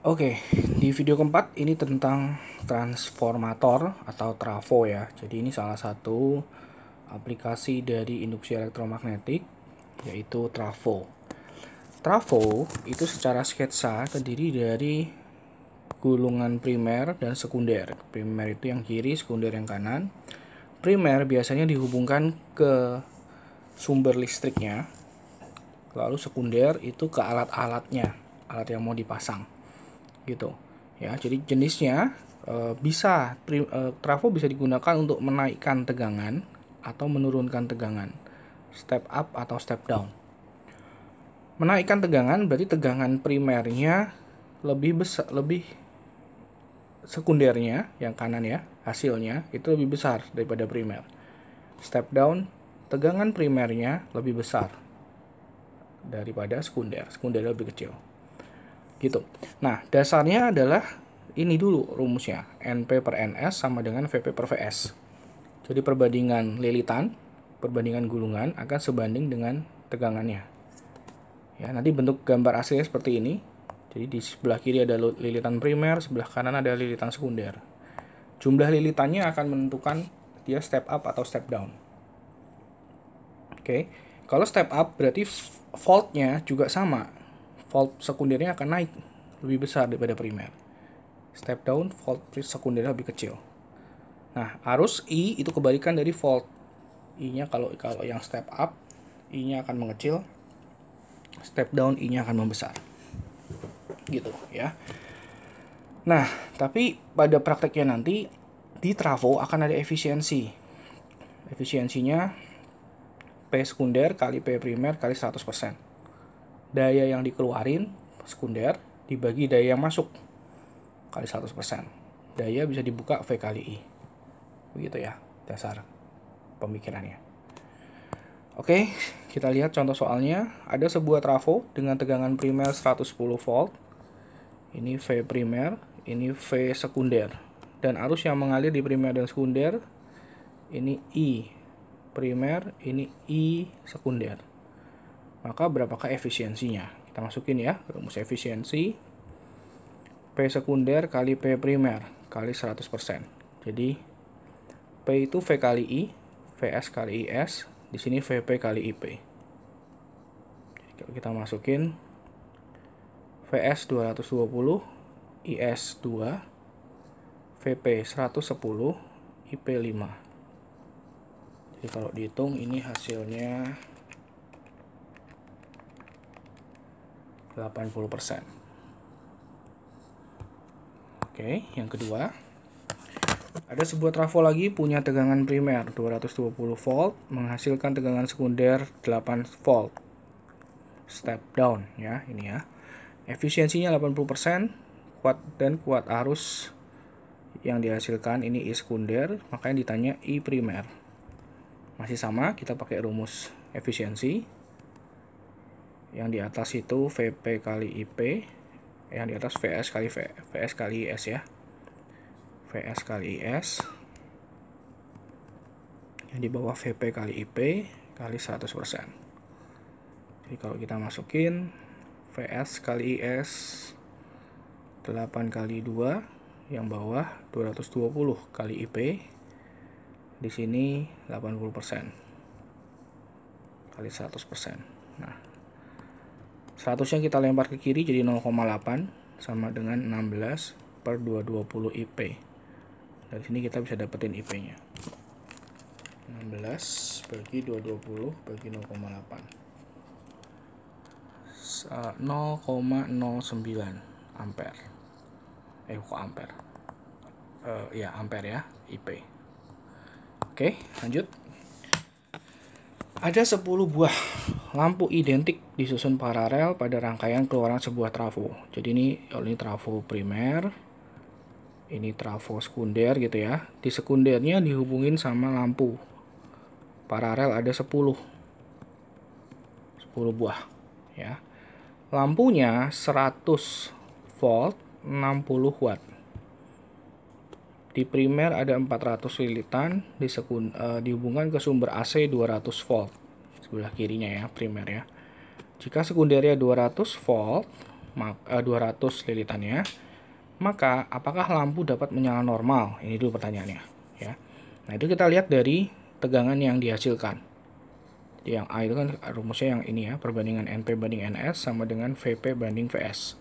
Oke, di video keempat ini tentang transformator atau trafo ya. Jadi ini salah satu aplikasi dari induksi elektromagnetik yaitu trafo. Trafo itu secara sketsa terdiri dari gulungan primer dan sekunder. Primer itu yang kiri, sekunder yang kanan. Primer biasanya dihubungkan ke sumber listriknya, lalu sekunder itu ke alat-alatnya, alat yang mau dipasang gitu ya. Jadi jenisnya trafo bisa digunakan untuk menaikkan tegangan atau menurunkan tegangan, step up atau step down. Menaikkan tegangan berarti tegangan primernya lebih besar, lebih sekundernya yang kanan ya, hasilnya itu lebih besar daripada primer. Step down, tegangan primernya lebih besar daripada sekunder, sekundernya lebih kecil gitu. Nah, dasarnya adalah ini dulu rumusnya. NP per NS sama dengan VP per VS. Jadi perbandingan lilitan, perbandingan gulungan akan sebanding dengan tegangannya. Ya, nanti bentuk gambar aslinya seperti ini. Jadi di sebelah kiri ada lilitan primer, sebelah kanan ada lilitan sekunder. Jumlah lilitannya akan menentukan dia step up atau step down. Oke. Kalau step up berarti voltnya juga sama. Volt sekundernya akan naik lebih besar daripada primer. Step down, volt sekundernya lebih kecil. Nah, arus I itu kebalikan dari volt. I-nya kalau yang step up, I-nya akan mengecil. Step down, I-nya akan membesar. Gitu ya. Nah, tapi pada prakteknya nanti di trafo akan ada efisiensi. Efisiensinya P sekunder kali P primer kali 100%. Daya yang dikeluarin sekunder dibagi daya yang masuk kali 100%. Daya bisa dibuka V kali I. Begitu ya dasar pemikirannya. Oke, kita lihat contoh soalnya. Ada sebuah trafo dengan tegangan primer 110 volt. Ini V primer, ini V sekunder. Dan arus yang mengalir di primer dan sekunder ini I primer, ini I sekunder. Maka berapakah efisiensinya? Kita masukin ya rumus efisiensi. P sekunder kali P primer kali 100%. Jadi P itu V kali I, VS kali IS, di sini VP kali IP. Jadi kalau kita masukin VS 220, IS 2, VP 110, IP 5. Jadi kalau dihitung ini hasilnya 80%. Oke, yang kedua. Ada sebuah trafo lagi punya tegangan primer 220 volt menghasilkan tegangan sekunder 8 volt. Step down ya, ini ya. Efisiensinya 80%, kuat arus yang dihasilkan ini I sekunder, makanya ditanya I primer. Masih sama, kita pakai rumus efisiensi. Yang di atas itu VP kali IP, yang di atas VS kali IS ya. VS kali IS, yang di bawah VP kali IP kali 100%. Jadi kalau kita masukin VS kali IS 8 kali 2, yang bawah 220 kali IP, di sini 80% kali 100%. Nah, 100-nya kita lempar ke kiri jadi 0,8 sama dengan 16 per 220 IP. Dari sini kita bisa dapetin IP-nya. 16 bagi 220 bagi 0,8. 0,09 ampere. Kok ampere? Ya, ampere ya, IP. Oke, lanjut. Ada 10 buah lampu identik disusun paralel pada rangkaian keluaran sebuah trafo. Jadi ini trafo primer, ini trafo sekunder gitu ya. Di sekundernya dihubungin sama lampu. Paralel ada 10 buah ya. Lampunya 100 volt, 60 watt. Di primer ada 400 lilitan, dihubungkan ke sumber AC 200 volt. Sebelah kirinya ya, primer ya. Jika sekundernya 200 volt, 200 lilitannya, maka apakah lampu dapat menyala normal? Ini dulu pertanyaannya, ya. Nah, itu kita lihat dari tegangan yang dihasilkan. Jadi yang A itu kan rumusnya yang ini ya, perbandingan NP banding NS sama dengan VP banding VS.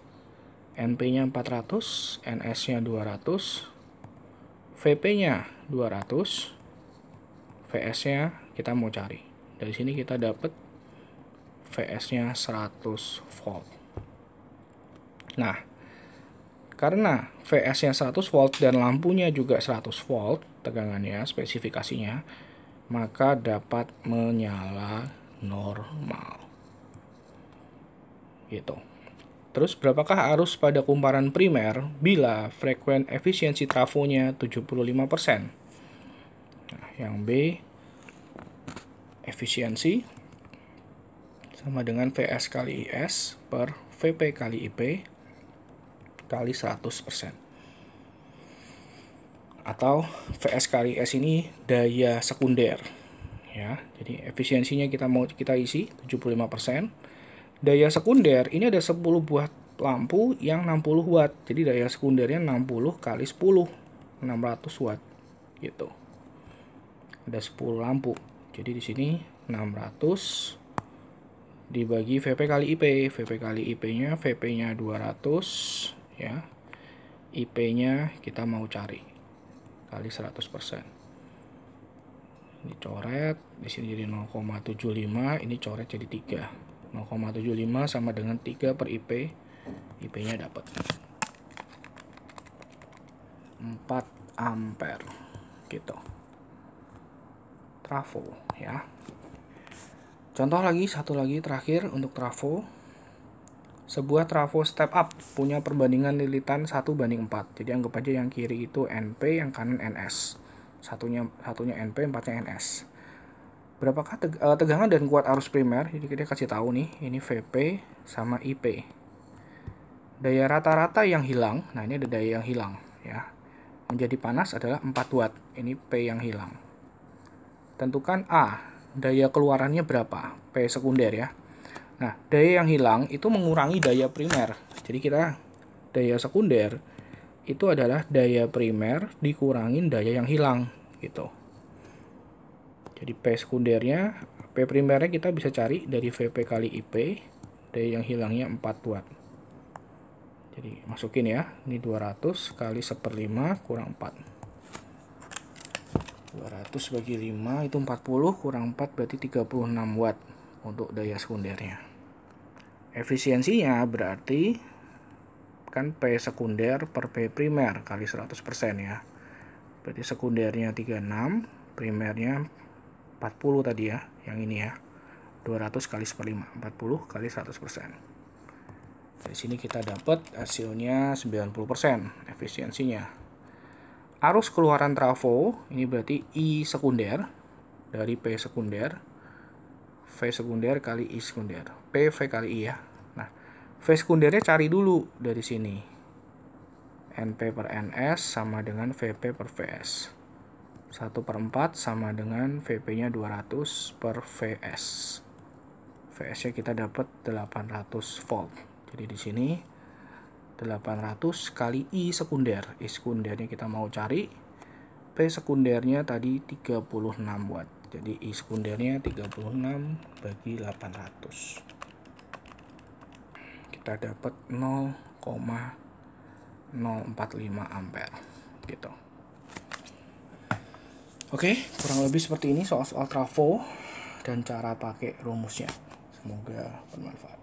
NP-nya 400, NS-nya 200, VP-nya 200, VS-nya kita mau cari. Dari sini kita dapat VS-nya 100 volt. Nah, karena VS-nya 100 volt dan lampunya juga 100 volt tegangannya, spesifikasinya, maka dapat menyala normal. Gitu. Terus berapakah arus pada kumparan primer bila frekuensi efisiensi trafonya 75%? Nah, yang B, efisiensi sama dengan VS kali IS per VP kali IP kali 100%. Atau VS kali IS ini daya sekunder. Ya, jadi efisiensinya kita isi 75%. Daya sekunder ini ada 10 buah lampu yang 60 watt. Jadi daya sekundernya 60 kali 10, 600 watt gitu. Ada 10 lampu. Jadi di sini 600 dibagi VP kali IP. VP kali IP-nya, VP-nya 200 ya. IP-nya kita mau cari kali 100%. Ini coret, di sini jadi 0,75, ini coret jadi 3. 0,75 sama dengan 3 per IP. IP-nya dapat 4 ampere gitu. Trafo ya. Contoh lagi, satu lagi terakhir untuk trafo. Sebuah trafo step up punya perbandingan lilitan 1:4. Jadi anggap aja yang kiri itu NP, yang kanan NS. Satunya NP, empatnya NS. Berapakah tegangan dan kuat arus primer? Jadi kita kasih tahu nih, ini VP sama IP. Daya rata-rata yang hilang, nah ini ada daya yang hilang ya. Menjadi panas adalah 4 watt. Ini P yang hilang. Tentukan A, daya keluarannya berapa? P sekunder ya. Nah, daya yang hilang itu mengurangi daya primer. Jadi kita daya sekunder itu adalah daya primer dikurangin daya yang hilang gitu. Jadi P sekundernya, P primernya kita bisa cari dari VP kali IP, daya yang hilangnya 4 watt. Jadi masukin ya, ini 200 kali 1/5 kurang 4. 200 bagi 5 itu 40, kurang 4 berarti 36 watt untuk daya sekundernya. Efisiensinya berarti kan P sekunder per P primer kali 100% ya. Berarti sekundernya 36, primernya 40 tadi ya, yang ini ya. 200 kali 1/5, 40 kali 100%. Dari sini kita dapat hasilnya 90% efisiensinya. Arus keluaran trafo ini berarti I sekunder dari P sekunder, V sekunder kali I sekunder, PV kali I ya. Nah, V sekundernya cari dulu dari sini. NP per NS sama dengan VP per VS. 1/4 sama dengan VP-nya 200 per VS. VS-nya kita dapat 800 volt. Jadi di sini 800 kali I sekunder. I sekundernya kita mau cari. P sekundernya tadi 36 watt. Jadi I sekundernya 36 bagi 800. Kita dapat 0,045 ampere gitu. Oke, kurang lebih seperti ini soal-soal trafo dan cara pakai rumusnya. Semoga bermanfaat.